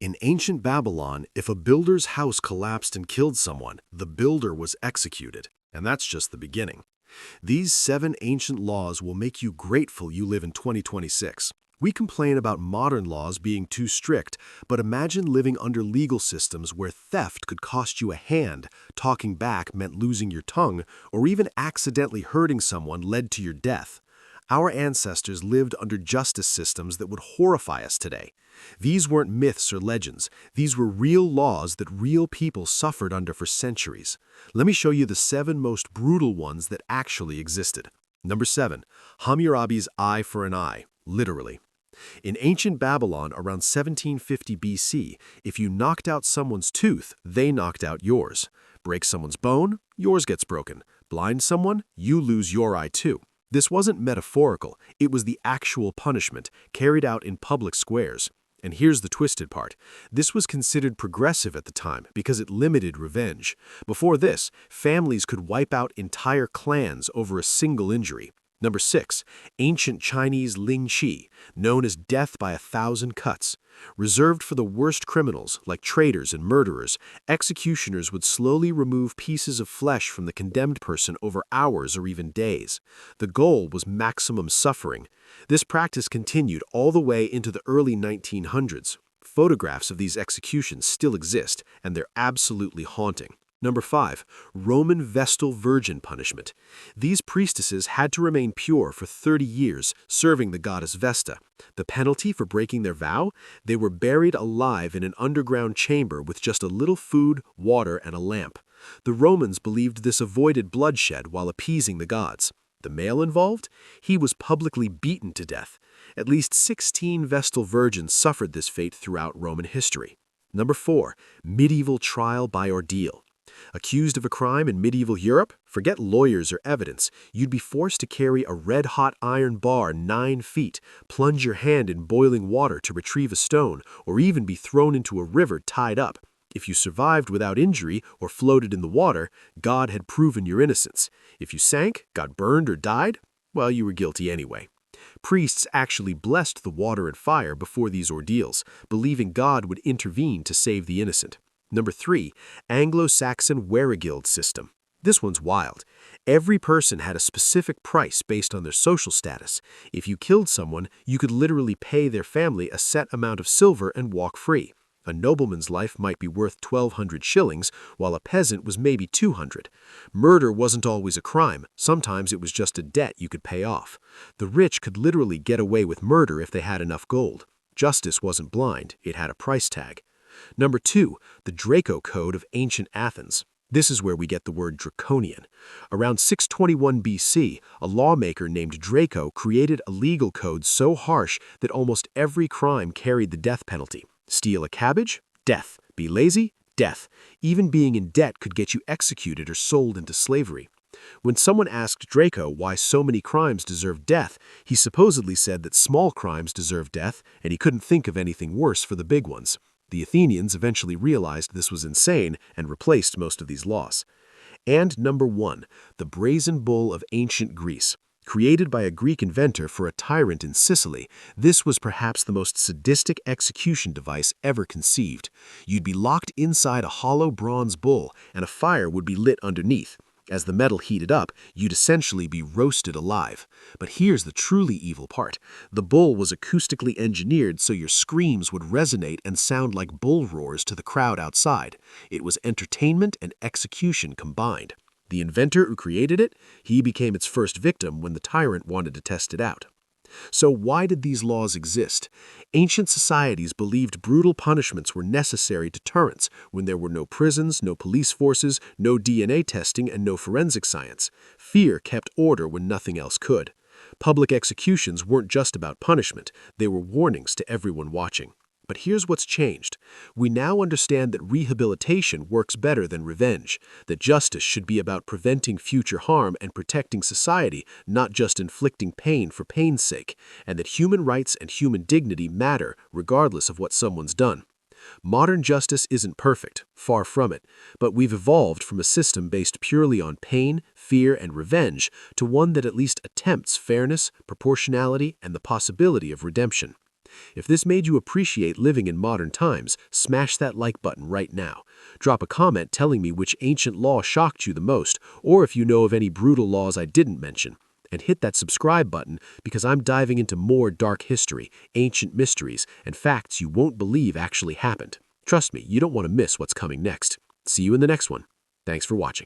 In ancient Babylon, if a builder's house collapsed and killed someone, the builder was executed. And that's just the beginning. These 7 ancient laws will make you grateful you live in 2026. We complain about modern laws being too strict, but imagine living under legal systems where theft could cost you a hand, talking back meant losing your tongue, or even accidentally hurting someone led to your death. Our ancestors lived under justice systems that would horrify us today. These weren't myths or legends. These were real laws that real people suffered under for centuries. Let me show you the 7 most brutal ones that actually existed. Number 7. Hammurabi's eye for an eye, literally. In ancient Babylon around 1750 BC, if you knocked out someone's tooth, they knocked out yours. Break someone's bone, yours gets broken. Blind someone, you lose your eye too. This wasn't metaphorical, it was the actual punishment, carried out in public squares. And here's the twisted part. This was considered progressive at the time because it limited revenge. Before this, families could wipe out entire clans over a single injury. Number 6. Ancient Chinese Lingchi, known as death by 1,000 cuts. Reserved for the worst criminals, like traitors and murderers, executioners would slowly remove pieces of flesh from the condemned person over hours or even days. The goal was maximum suffering. This practice continued all the way into the early 1900s. Photographs of these executions still exist, and they're absolutely haunting. Number 5. Roman Vestal Virgin punishment. These priestesses had to remain pure for 30 years, serving the goddess Vesta. The penalty for breaking their vow? They were buried alive in an underground chamber with just a little food, water, and a lamp. The Romans believed this avoided bloodshed while appeasing the gods. The male involved? He was publicly beaten to death. At least 16 Vestal Virgins suffered this fate throughout Roman history. Number 4. Medieval trial by ordeal. Accused of a crime in medieval Europe? Forget lawyers or evidence. You'd be forced to carry a red-hot iron bar 9 feet, plunge your hand in boiling water to retrieve a stone, or even be thrown into a river tied up. If you survived without injury or floated in the water, God had proven your innocence. If you sank, got burned, or died, well, you were guilty anyway. Priests actually blessed the water and fire before these ordeals, believing God would intervene to save the innocent. Number 3. Anglo-Saxon Weregild system. This one's wild. Every person had a specific price based on their social status. If you killed someone, you could literally pay their family a set amount of silver and walk free. A nobleman's life might be worth 1,200 shillings, while a peasant was maybe 200. Murder wasn't always a crime. Sometimes it was just a debt you could pay off. The rich could literally get away with murder if they had enough gold. Justice wasn't blind. It had a price tag. Number 2. The Draco Code of ancient Athens. This is where we get the word draconian. Around 621 BC, a lawmaker named Draco created a legal code so harsh that almost every crime carried the death penalty. Steal a cabbage? Death. Be lazy? Death. Even being in debt could get you executed or sold into slavery. When someone asked Draco why so many crimes deserved death, he supposedly said that small crimes deserved death, and he couldn't think of anything worse for the big ones. The Athenians eventually realized this was insane and replaced most of these laws. And number 1, the Brazen Bull of ancient Greece. Created by a Greek inventor for a tyrant in Sicily, this was perhaps the most sadistic execution device ever conceived. You'd be locked inside a hollow bronze bull, and a fire would be lit underneath. As the metal heated up, you'd essentially be roasted alive. But here's the truly evil part. The bull was acoustically engineered so your screams would resonate and sound like bull roars to the crowd outside. It was entertainment and execution combined. The inventor who created it, he became its first victim when the tyrant wanted to test it out. So why did these laws exist? Ancient societies believed brutal punishments were necessary deterrents when there were no prisons, no police forces, no DNA testing, and no forensic science. Fear kept order when nothing else could. Public executions weren't just about punishment, they were warnings to everyone watching. But here's what's changed. We now understand that rehabilitation works better than revenge, that justice should be about preventing future harm and protecting society, not just inflicting pain for pain's sake, and that human rights and human dignity matter regardless of what someone's done. Modern justice isn't perfect, far from it, but we've evolved from a system based purely on pain, fear, and revenge to one that at least attempts fairness, proportionality, and the possibility of redemption. If this made you appreciate living in modern times, smash that like button right now. Drop a comment telling me which ancient law shocked you the most, or if you know of any brutal laws I didn't mention. And hit that subscribe button because I'm diving into more dark history, ancient mysteries, and facts you won't believe actually happened. Trust me, you don't want to miss what's coming next. See you in the next one. Thanks for watching.